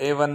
A1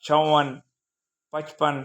54, 55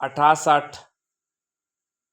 68,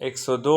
102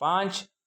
5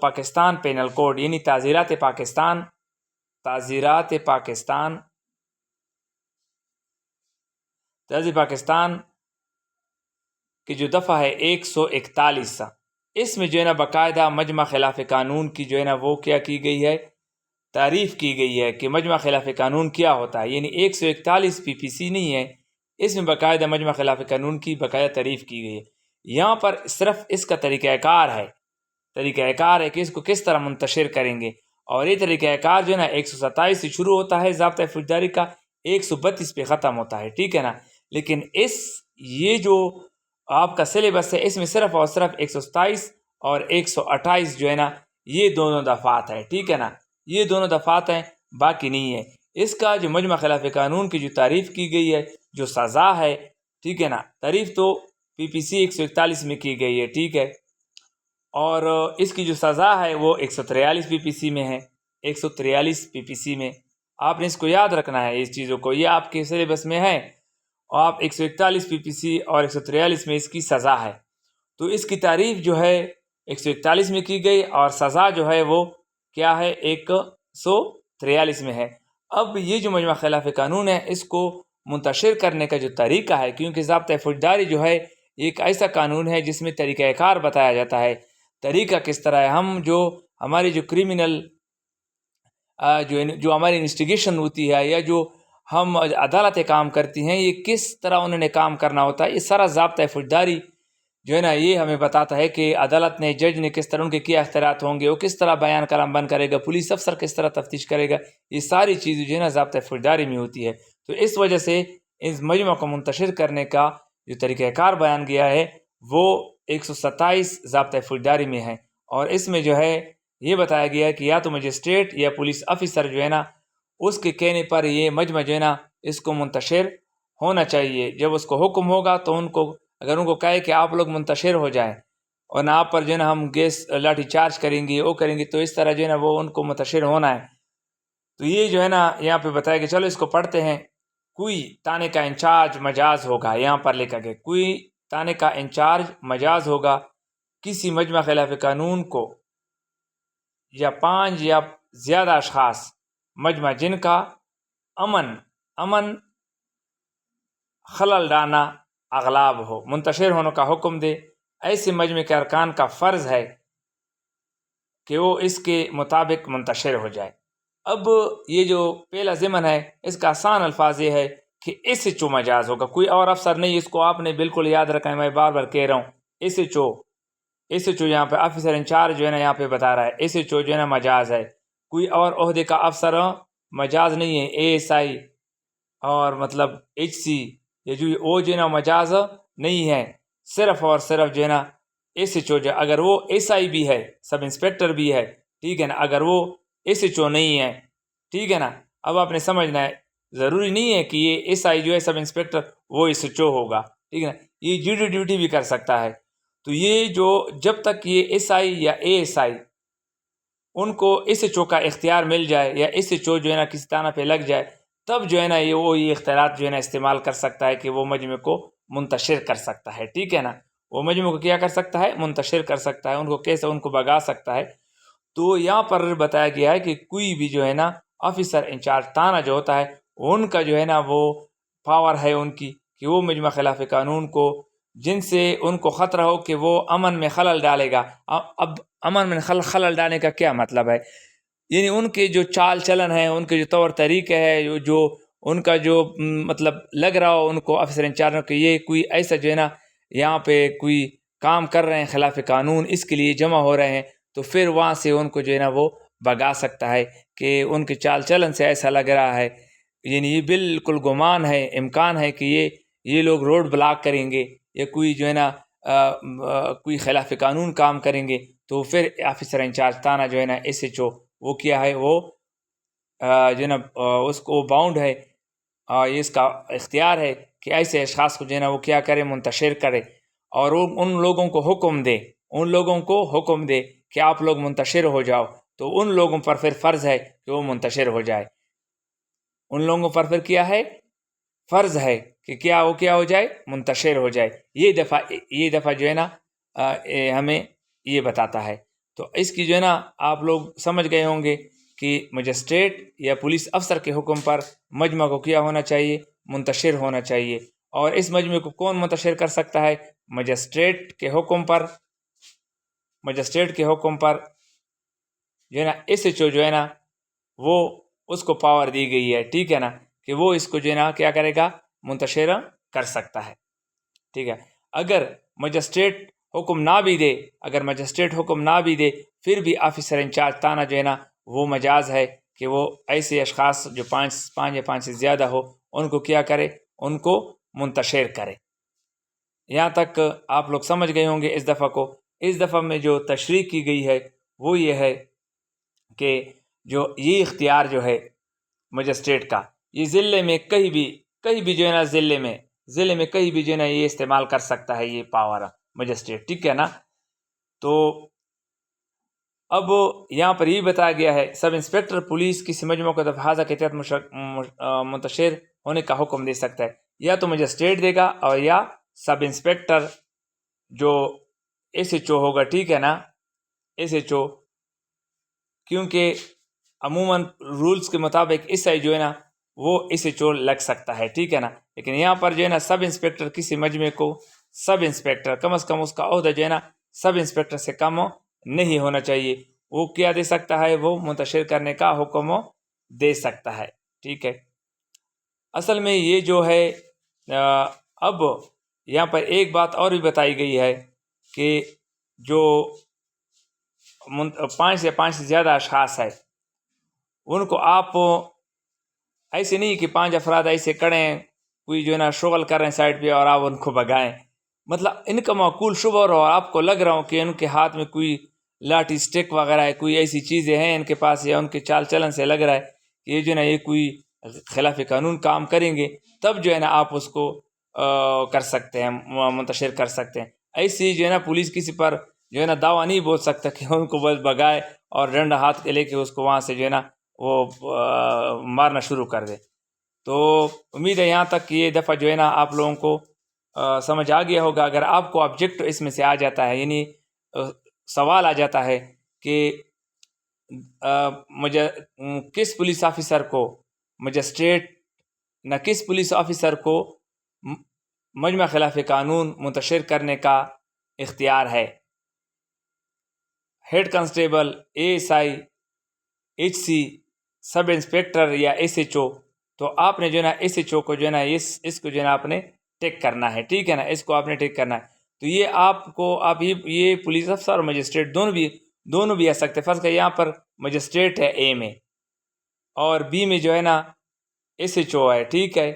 Pakistan penal code یعنی تعزیرات پاکستان کی جو دفعہ ہے 141، اس میں جو ہے نا باقاعدہ مجمع خلاف قانون کی جو ہے نا وہ کیا کی گئی ہے، تعریف کی گئی ہے کہ مجمع خلاف قانون کیا ہوتا ہے. یعنی 141 پی پی سی نہیں ہے، اس میں باقاعدہ مجمع خلاف قانون کی باقاعدہ تعریف کی گئی ہے. یہاں پر صرف اس کا طریقہ کار ہے کہ اس کو کس طرح منتشر کریں گے، اور یہ طریقہ کار جو ہے نا 127 سے شروع ہوتا ہے ضابطۂ فوجداری کا، 132 پہ ختم ہوتا ہے، ٹھیک ہے نا. لیکن یہ جو آپ کا سلیبس ہے اس میں صرف اور صرف 127 اور 128 جو ہے نا یہ دونوں دفعات ہیں، ٹھیک ہے نا، یہ دونوں دفعات ہیں، باقی نہیں ہے. اس کا جو مجمع خلاف قانون کی جو تعریف کی گئی ہے، جو سزا ہے، ٹھیک ہے نا، تعریف تو پی پی سی 141 میں کی گئی ہے، ٹھیک ہے، اور اس کی جو سزا ہے وہ 143 پی پی سی میں ہے، 143 پی پی سی میں. آپ نے اس کو یاد رکھنا ہے، اس چیزوں کو، یہ آپ کے سلیبس میں ہے، اور آپ 141 پی پی سی اور 143 میں اس کی سزا ہے. تو اس کی تعریف جو ہے 141 میں کی گئی اور سزا جو ہے وہ کیا ہے 143 میں ہے. اب یہ جو مجمع خلاف قانون ہے اس کو منتشر کرنے کا جو طریقہ ہے، کیونکہ ضابطۂ فوجداری جو ہے ایک ایسا قانون ہے جس میں طریقہ کار بتایا جاتا ہے، طریقہ کس طرح ہے. ہم جو ہماری جو کریمنل جو ہماری انویسٹیگیشن ہوتی ہے، یا جو ہم عدالتیں کام کرتی ہیں، یہ کس طرح انہوں نے کام کرنا ہوتا ہے، یہ سارا ضابطۂ فوجداری جو ہے نا یہ ہمیں بتاتا ہے کہ عدالت نے، جج نے کس طرح ان کے کیا اختیارات ہوں گے، وہ کس طرح بیان کلام بند کرے گا، پولیس افسر کس طرح تفتیش کرے گا. یہ ساری چیزیں جو ہے نا ضابطۂ فوجداری میں ہوتی ہے. تو اس وجہ سے اس مجمع کو منتشر کرنے کا جو طریقہ کار بیان گیا ہے وہ 127 ضابطۂ فوجداری میں ہے، اور اس میں جو ہے یہ بتایا گیا ہے کہ یا تو مجسٹریٹ یا پولیس افسر جو ہے نا اس کے کہنے پر یہ مجمع جو ہے نا اس کو منتشر ہونا چاہیے. جب اس کو حکم ہوگا تو اگر ان کو کہے کہ آپ لوگ منتشر ہو جائیں، اور نہ آپ پر جو ہے نا ہم گیس لاٹھی چارج کریں گے، وہ کریں گے، تو اس طرح جو ہے نا وہ ان کو منتشر ہونا ہے. تو یہ جو ہے نا یہاں پہ بتایا کہ چلو اس کو پڑھتے ہیں. کوئی تانے کا انچارج مجاز ہوگا، یہاں پر لکھا گیا کوئی تانے کا انچارج مجاز ہوگا کسی مجمع خلاف قانون کو، یا 5 یا زیادہ اشخاص مجمع جن کا امن خلل ڈالنا اغلاب ہو منتشر ہونے کا حکم دے. ایسے مجمع کے ارکان کا فرض ہے کہ وہ اس کے مطابق منتشر ہو جائے. اب یہ جو پہلا ضمن ہے اس کا آسان الفاظ یہ ہے کہ ایس ایچ او مجاز ہوگا، کوئی اور افسر نہیں. اس کو آپ نے بالکل یاد رکھا ہے، میں بار بار کہہ رہا ہوں. ایس ایچ او یہاں پہ آفیسر انچارج جو ہے نا یہاں پہ بتا رہا ہے، ایس ایچ او جو ہے نا مجاز ہے. کوئی اور عہدے کا افسر مجاز نہیں ہے. اے ایس آئی اور مطلب ایچ سی یا جو ہے نا مجاز نہیں ہے. صرف اور صرف جو ہے نا ایس ایچ او، اگر وہ ایس آئی بھی ہے، سب انسپیکٹر بھی ہے، ٹھیک ہے نا، اگر وہ ایس ایچ او نہیں ہے، ٹھیک ہے نا. اب آپ نے سمجھنا ہے، ضروری نہیں ہے کہ یہ ایس آئی جو ہے سب انسپیکٹر وہ ایس ایچ او ہوگا، ٹھیک ہے نا. یہ جیڈی ڈیوٹی بھی کر سکتا ہے. تو یہ جو جب تک یہ ایس آئی یا اے ایس آئی ان کو ایس ایچ او کا اختیار مل جائے، یا ایس ایچ او جو ہے نا کسی تانہ پہ لگ جائے، تب جو ہے نا یہ اختیارات جو ہے نا استعمال کر سکتا ہے کہ وہ مجمع کو منتشر کر سکتا ہے، ٹھیک ہے نا. وہ مجمع کو کیا کر سکتا ہے؟ منتشر کر سکتا ہے. ان کو کیسے؟ ان کو بھگا سکتا ہے. تو یہاں پر بتایا گیا ہے کہ کوئی بھی جو ہے نا آفیسر انچارج تانہ جو ہوتا ہے، ان کا جو ہے نا وہ پاور ہے ان کی کہ وہ مجمع خلاف قانون کو، جن سے ان کو خطرہ ہو کہ وہ امن میں خلل ڈالے گا. اب امن میں خلل ڈالنے کا کیا مطلب ہے؟ یعنی ان کے جو چال چلن ہے، ان کے جو طور طریقے ہے، جو ان کا جو مطلب لگ رہا ہو ان کو آفیسر انچارج کہ یہ کوئی ایسا جو ہے نا یہاں پہ کوئی کام کر رہے ہیں خلاف قانون، اس کے لیے جمع ہو رہے ہیں، تو پھر وہاں سے ان کو جو ہے نا وہ بھگا سکتا ہے کہ ان کے چال چلن سے ایسا لگ رہا ہے، یعنی یہ بالکل گمان ہے، امکان ہے کہ یہ لوگ روڈ بلاک کریں گے یا کوئی جو ہے نا کوئی خلاف قانون کام کریں گے. تو پھر آفیسر انچارج تانہ جو ہے نا ایس ایچ او وہ کیا ہے، وہ جو ہے نا اس کو باؤنڈ ہے، اس کا اختیار ہے کہ ایسے اشخاص کو جو ہے نا وہ کیا کرے، منتشر کرے، اور وہ ان لوگوں کو حکم دے کہ آپ لوگ منتشر ہو جاؤ. تو ان لوگوں پر پھر فرض ہے کہ وہ منتشر ہو جائے. ان لوگوں پر پھر کیا ہے؟ فرض ہے کہ کیا ہو جائے؟ منتشر ہو جائے. یہ دفعہ جو ہے نا ہمیں یہ بتاتا ہے. تو اس کی جو ہے نا آپ لوگ سمجھ گئے ہوں گے کہ مجسٹریٹ یا پولیس افسر کے حکم پر مجمع کو کیا ہونا چاہیے، منتشر ہونا چاہیے. اور اس مجمع کو کون منتشر کر سکتا ہے؟ مجسٹریٹ کے حکم پر. مجسٹریٹ کے حکم پر جو ہے نا ایس ایچ او جو ہے نا وہ اس کو پاور دی گئی ہے، ٹھیک ہے نا، کہ وہ اس کو جو ہے نا کیا کرے گا؟ منتشر کر سکتا ہے. ٹھیک ہے. اگر مجسٹریٹ حکم نہ بھی دے، اگر مجسٹریٹ حکم نہ بھی دے، پھر بھی آفیسر انچارج تانا جو ہے نا وہ مجاز ہے کہ وہ ایسے اشخاص جو پانچ یا پانچ سے زیادہ ہو ان کو کیا کرے؟ ان کو منتشر کرے. یہاں تک آپ لوگ سمجھ گئے ہوں گے اس دفعہ کو. اس دفعہ میں جو تشریح کی گئی ہے وہ یہ ہے کہ جو یہ اختیار جو ہے مجسٹریٹ کا، یہ ضلع میں کہیں بھی جو ہے نا ضلع میں کہیں بھی جو ہے نا یہ استعمال کر سکتا ہے یہ پاور مجسٹریٹ، ٹھیک ہے نا. تو اب یہاں پر یہ بتایا گیا ہے سب انسپیکٹر پولیس کسی مجمع کو دفعہ کے تحت منتشر ہونے کا حکم دے سکتا ہے. یا تو مجسٹریٹ دے گا اور یا سب انسپیکٹر جو ایس ایچ او ہوگا، ٹھیک ہے نا، ایس ایچ او، کیونکہ عموماً رولز کے مطابق اس سے جو ہے نا وہ ایس ایچ او لگ سکتا ہے، ٹھیک ہے نا. لیکن یہاں پر جو ہے نا سب انسپیکٹر کسی مجمع کو، سب انسپیکٹر کم از کم اس کا عہدہ جو ہے نا سب انسپیکٹر سے کم نہیں ہونا چاہیے. وہ کیا دے سکتا ہے؟ وہ منتشر کرنے کا حکم دے سکتا ہے، ٹھیک ہے. اصل میں یہ جو ہے اب یہاں پر ایک بات اور بھی بتائی گئی ہے کہ جو 5 سے زیادہ اشخاص ہے ان کو آپ ایسے نہیں کہ 5 افراد ایسے کڑیں کوئی جو ہے نا شغل کر رہے ہیں سائڈ پہ اور آپ ان کو بگائیں. مطلب ان کا معقول شبہ اور آپ کو لگ رہا ہو کہ ان کے ہاتھ میں کوئی لاٹھی سٹک وغیرہ ہے، کوئی ایسی چیزیں ہیں ان کے پاس، یا ان کے چال چلن سے لگ رہا ہے کہ یہ جو ہے نا یہ کوئی خلاف قانون کام کریں گے، تب جو ہے نا آپ اس کو کر سکتے ہیں، منتشر کر سکتے ہیں. ایسی جو ہے نا پولیس کسی پر جو ہے نا دعویٰ نہیں بول سکتا کہ ان کو بس بگائے اور ڈنڈا ہاتھ کے لے کے اس کو وہاں سے جو ہے نا وہ مارنا شروع کر دے. تو امید ہے یہاں تک کہ یہ دفعہ جو ہے نا آپ لوگوں کو سمجھ آ گیا ہوگا. اگر آپ کو آبجیکٹ اس میں سے آ جاتا ہے، یعنی سوال آ جاتا ہے کہ مجھے کس پولیس آفیسر کو مجسٹریٹ نہ کس پولیس آفیسر کو مجمع خلاف قانون منتشر کرنے کا اختیار ہے، head constable, A S I, H C, sub inspector یا ایس ایچ او. تو آپ نے جو ہے نا ایس ایچ او کو جو ہے نا اس کو جو ہے نا آپ نے ٹیک کرنا ہے، ٹھیک ہے نا، اس کو آپ نے ٹیک کرنا ہے. تو یہ آپ کو یہ پولیس افسر اور مجسٹریٹ دونوں بھی آ سکتے. فرض کہ یہاں پر مجسٹریٹ ہے اے میں اور بی میں جو ہے نا ایس ایچ او ہے، ٹھیک ہے.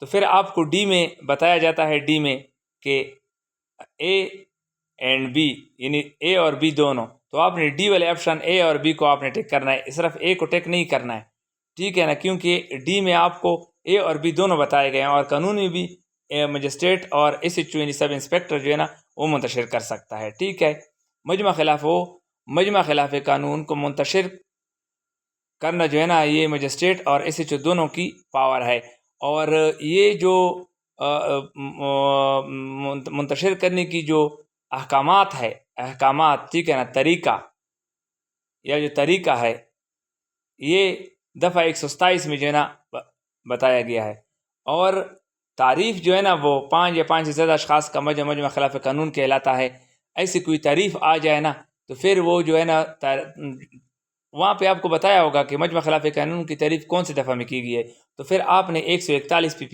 تو پھر آپ کو ڈی میں بتایا جاتا ہے، ڈی میں کہ اے اینڈ بی یعنی اے اور بی دونوں. تو آپ نے ڈی والے آپشن اے اور بی کو آپ نے ٹیک کرنا ہے، صرف اے کو ٹیک نہیں کرنا ہے، ٹھیک ہے نا، کیونکہ ڈی میں آپ کو اے اور بی دونوں بتائے گئے ہیں اور قانون میں بھی مجسٹریٹ اور ایس ایچ او یعنی سب انسپیکٹر جو ہے نا وہ منتشر کر سکتا ہے، ٹھیک ہے. مجمع خلاف قانون کو منتشر کرنا جو ہے نا یہ مجسٹریٹ اور ایس ایچ او دونوں کی پاور ہے. اور یہ جو منتشر کرنے کی جو احکامات، ٹھیک ہے نا، طریقہ ہے یہ دفعہ 127 میں جو ہے نا بتایا گیا ہے. اور تعریف جو ہے نا وہ 5 یا 5 سے زیادہ اشخاص کا مجمع خلاف قانون کہلاتا ہے. ایسی کوئی تعریف آ جائے نا تو پھر وہ جو ہے نا وہاں پہ آپ کو بتایا ہوگا کہ مجمع خلاف قانون کی تعریف کون سی دفعہ میں کی گئی ہے. تو پھر آپ نے 141 پی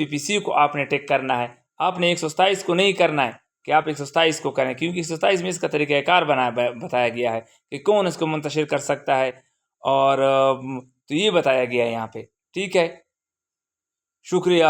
پی سی کو آپ نے ٹیک کرنا ہے. آپ نے 127 کو نہیں کرنا ہے کہ آپ 127 کو کریں، کیونکہ 127 میں اس کا طریقہ کار بتایا گیا ہے کہ کون اس کو منتشر کر سکتا ہے، اور تو یہ بتایا گیا ہے یہاں پہ، ٹھیک ہے. شکریہ.